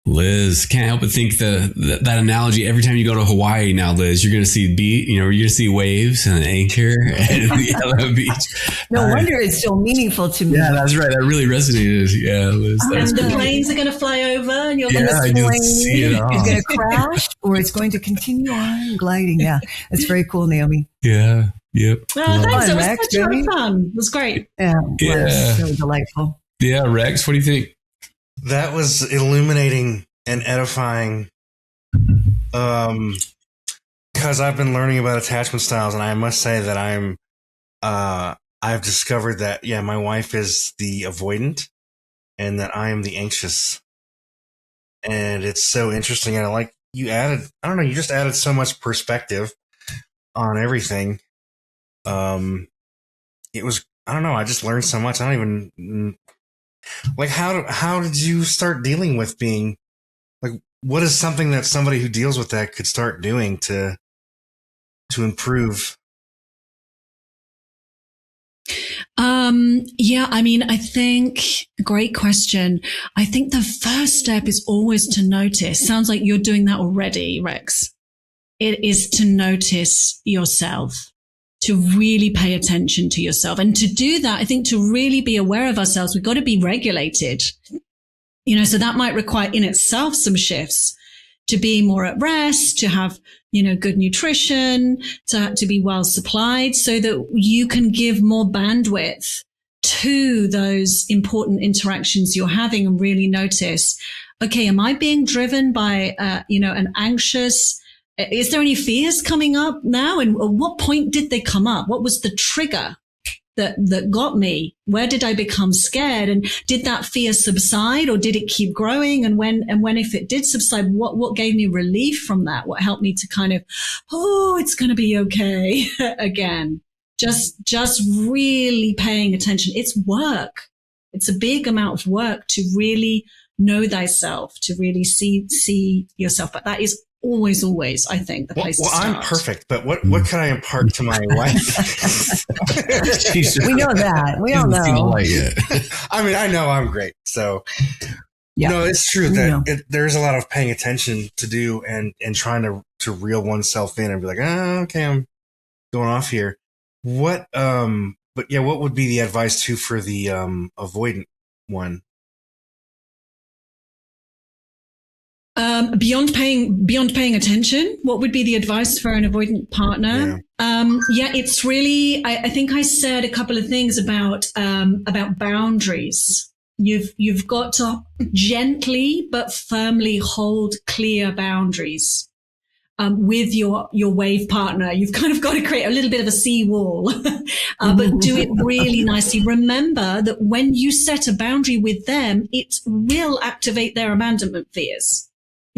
Liz, can't help but think that analogy. Every time you go to Hawaii now, Liz, you're going to see you're going to see waves and an anchor and the yellow beach. No wonder it's so meaningful to me. Yeah, that's right. That really resonated. Yeah, Liz. And the planes are going to fly over, and you're going to see it all. It's going to crash, or it's going to continue on gliding. Yeah, it's very cool, Naomi. Yeah. Yep. Thanks. It was such a lot of fun. It was great. Yeah. It was so delightful. Yeah, Rex, what do you think? That was illuminating and edifying, because I've been learning about attachment styles, and I must say that I've discovered that, my wife is the avoidant and that I am the anxious. And it's so interesting. And I like you just added so much perspective on everything. It was, I just learned so much. I don't even, like, how did you start dealing with being, like, what is something that somebody who deals with that could start doing to improve? I think, great question. I think the first step is always to notice. Sounds like you're doing that already, Rex. It is to notice yourself, to really pay attention to yourself. And to do that, I think to really be aware of ourselves, we've got to be regulated. So that might require in itself some shifts to be more at rest, to have, good nutrition, to be well supplied so that you can give more bandwidth to those important interactions you're having and really notice, okay, am I being driven by, an anxious, is there any fears coming up now? And at what point did they come up? What was the trigger that got me? Where did I become scared? And did that fear subside, or did it keep growing? And when if it did subside, what gave me relief from that? What helped me to kind of, it's going to be okay again? Just really paying attention. It's work. It's a big amount of work to really know thyself, to really see yourself. But that is always, I think, the place to start. I'm perfect, but what can I impart to my wife? We know that. We all know. I mean, I know I'm great. So, no, it's true that there's a lot of paying attention to do and trying to reel oneself in and be like, okay, I'm going off here. What would be the advice too for the avoidant one? Beyond paying attention, what would be the advice for an avoidant partner? It's really, I think I said a couple of things about boundaries. You've got to gently but firmly hold clear boundaries with your wave partner. You've kind of got to create a little bit of a seawall, but do it really nicely. Remember that when you set a boundary with them, it will activate their abandonment fears.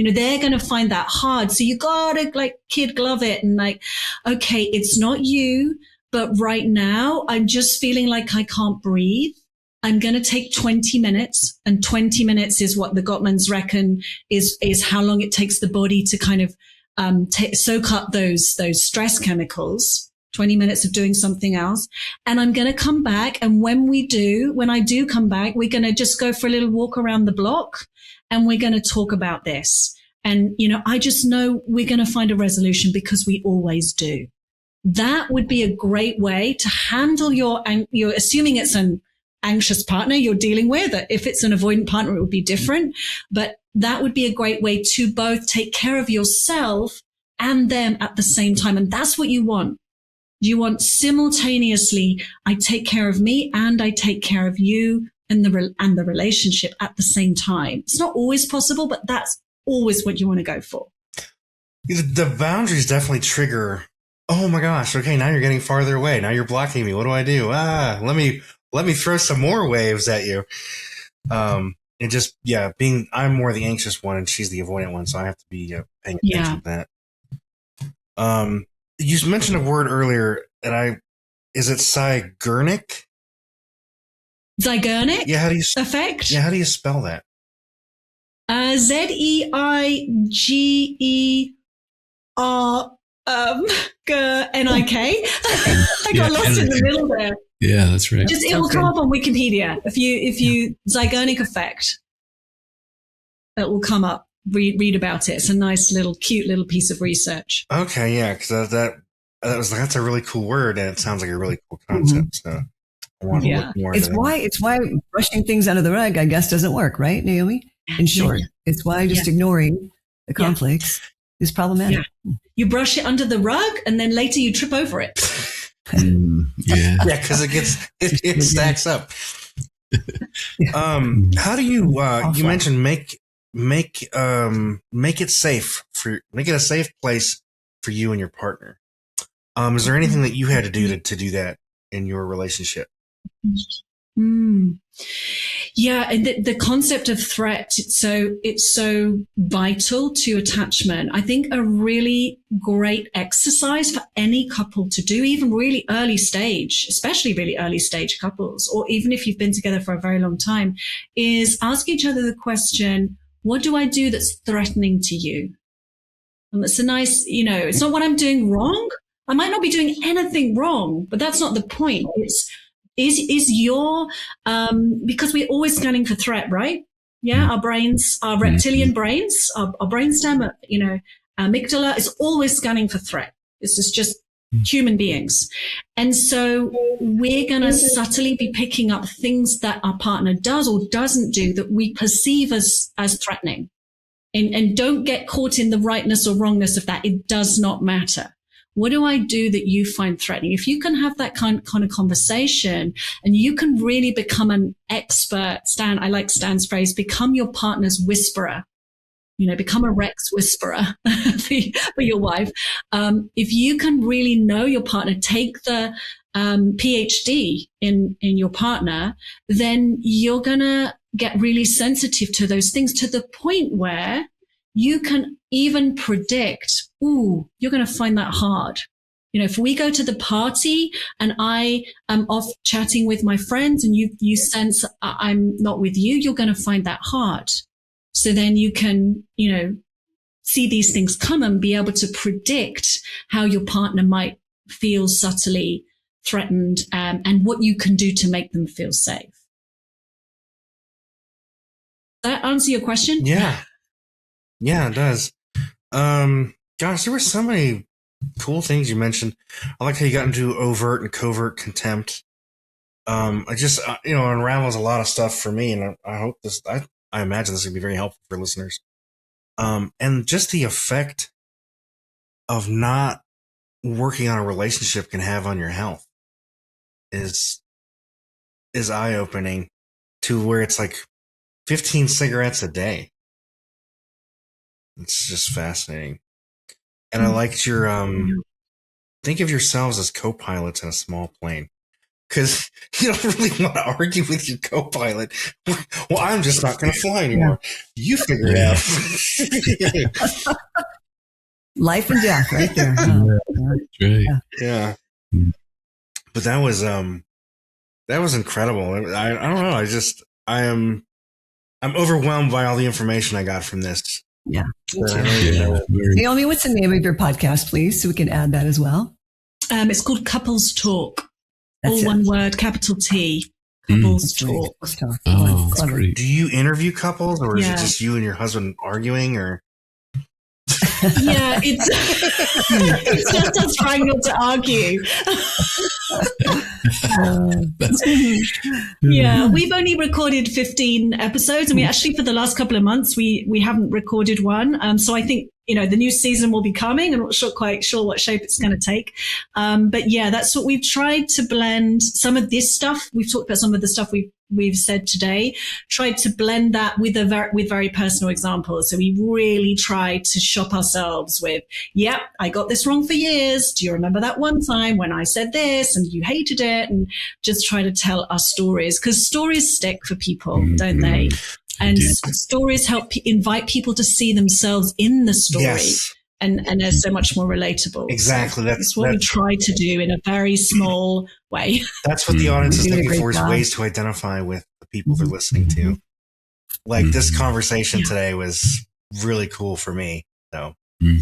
They're going to find that hard. So you got to kid glove it and okay, it's not you, but right now I'm just feeling like I can't breathe. I'm going to take 20 minutes, and 20 minutes is what the Gottmans reckon is how long it takes the body to kind of soak up those stress chemicals. 20 minutes of doing something else. And I'm going to come back. And when I do come back, we're going to just go for a little walk around the block, and we're going to talk about this. And, I just know we're going to find a resolution because we always do. That would be a great way to handle you're assuming it's an anxious partner you're dealing with. If it's an avoidant partner, it would be different. But that would be a great way to both take care of yourself and them at the same time. And that's what you want. You want simultaneously, I take care of me and I take care of you and the relationship at the same time. It's not always possible, but that's always what you want to go for. The boundaries definitely trigger, oh my gosh, okay, now you're getting farther away. Now you're blocking me. What do I do? Let me throw some more waves at you. And just, I'm more the anxious one and she's the avoidant one. So I have to be paying attention to that. You mentioned a word earlier is it Zeigarnik? Zeigarnik? Yeah, how do you effect? Yeah, how do you spell that? Zeigernik. I got lost in the middle there. Yeah, that's right. It will come up on Wikipedia if you Zeigarnik effect. that will come up. Read about it. It's a nice little, cute little piece of research. Okay, yeah, because that's a really cool word, and it sounds like a really cool concept. So I want to look more. It's why brushing things under the rug, I guess, doesn't work, right, Naomi? In short, it's why just ignoring the conflicts is problematic. Yeah. You brush it under the rug, and then later you trip over it. Yeah, because it stacks up. How do you? You mentioned make it safe make it a safe place for you and your partner. Is there anything that you had to do to do that in your relationship? Yeah, and the concept of threat, it's so vital to attachment. I think a really great exercise for any couple to do, even really early stage, especially really early stage couples, or even if you've been together for a very long time, is ask each other the question, what do I do that's threatening to you? And that's a nice, it's not what I'm doing wrong. I might not be doing anything wrong, but that's not the point. It's, is your, because we're always scanning for threat, right? Yeah. Our brains, our reptilian brains, our brainstem, amygdala is always scanning for threat. This is just human beings. And so we're going to subtly be picking up things that our partner does or doesn't do that we perceive as threatening. And don't get caught in the rightness or wrongness of that. It does not matter. What do I do that you find threatening? If you can have that kind of conversation and you can really become an expert, Stan, I like Stan's phrase, become your partner's whisperer. Become a Rex whisperer for your wife. If you can really know your partner, take the PhD in your partner, then you're going to get really sensitive to those things to the point where you can even predict, you're going to find that hard. If we go to the party and I am off chatting with my friends and you sense I'm not with you, you're going to find that hard. So then you can, see these things come and be able to predict how your partner might feel subtly threatened, and what you can do to make them feel safe. Does that answer your question? Yeah. Yeah, it does. Gosh, there were so many cool things you mentioned. I like how you got into overt and covert contempt. I just, unravels a lot of stuff for me, and I hope I imagine this is going to be very helpful for listeners. And just the effect of not working on a relationship can have on your health is eye-opening, to where it's like 15 cigarettes a day. It's just fascinating. And I liked your, think of yourselves as co-pilots in a small plane. Because you don't really want to argue with your co-pilot. Well, I'm just not going to fly anymore. You figure it out. Life and death right there. Yeah. But that was incredible. I don't know. I'm overwhelmed by all the information I got from this. Yeah. Naomi, what's the name of your podcast, please? So we can add that as well. It's called Couples Talk. That's all one word, capital T. Couples Talk. Oh, that's great. Do you interview couples, or is it just you and your husband arguing, or? Yeah, it's just us trying not to argue. Yeah, we've only recorded 15 episodes. I mean, actually, for the last couple of months, we haven't recorded one. So I think, the new season will be coming. I'm not quite sure what shape it's going to take. But yeah, that's what we've tried to blend. Some of this stuff, we've talked about some of the stuff we've said today, tried to blend that with very personal examples. So we really tried to shop ourselves with, I got this wrong for years. Do you remember that one time when I said this and you hated it? And just try to tell our stories, because stories stick for people, don't they? And stories help invite people to see themselves in the story. Yes. And they're so much more relatable. Exactly. So that's what we try to do in a very small way. That's what the audience is looking for, is ways to identify with the people they're listening to. Like this conversation today was really cool for me. So I'm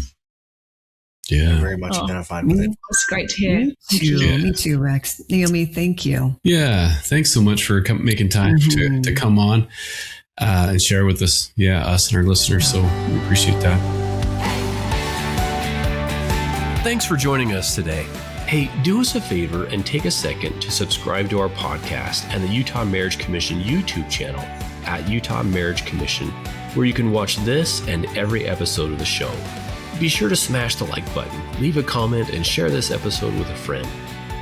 very much identified with it. That's great to hear. Me too, Rex. Naomi, thank you. Yeah. Thanks so much for making time to come on. and share with us, us and our listeners. So we appreciate that. Thanks for joining us today. Hey, do us a favor and take a second to subscribe to our podcast and the Utah Marriage Commission YouTube channel at Utah Marriage Commission, where you can watch this and every episode of the show. Be sure to smash the like button, leave a comment, and share this episode with a friend.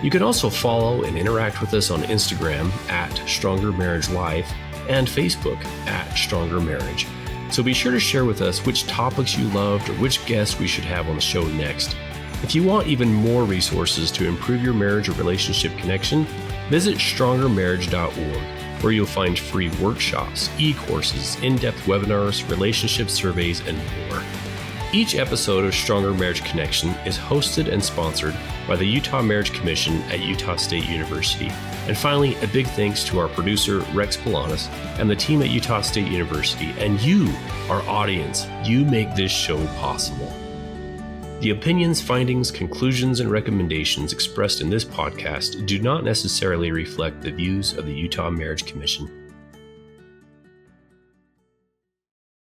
You can also follow and interact with us on Instagram at Stronger Marriage Life and Facebook at Stronger Marriage. So be sure to share with us which topics you loved or which guests we should have on the show next. If you want even more resources to improve your marriage or relationship connection, visit strongermarriage.org, where you'll find free workshops, e-courses, in-depth webinars, relationship surveys, and more. Each episode of Stronger Marriage Connection is hosted and sponsored by the Utah Marriage Commission at Utah State University. And finally, a big thanks to our producer, Rex Polanis, and the team at Utah State University, and you, our audience. You make this show possible. The opinions, findings, conclusions, and recommendations expressed in this podcast do not necessarily reflect the views of the Utah Marriage Commission.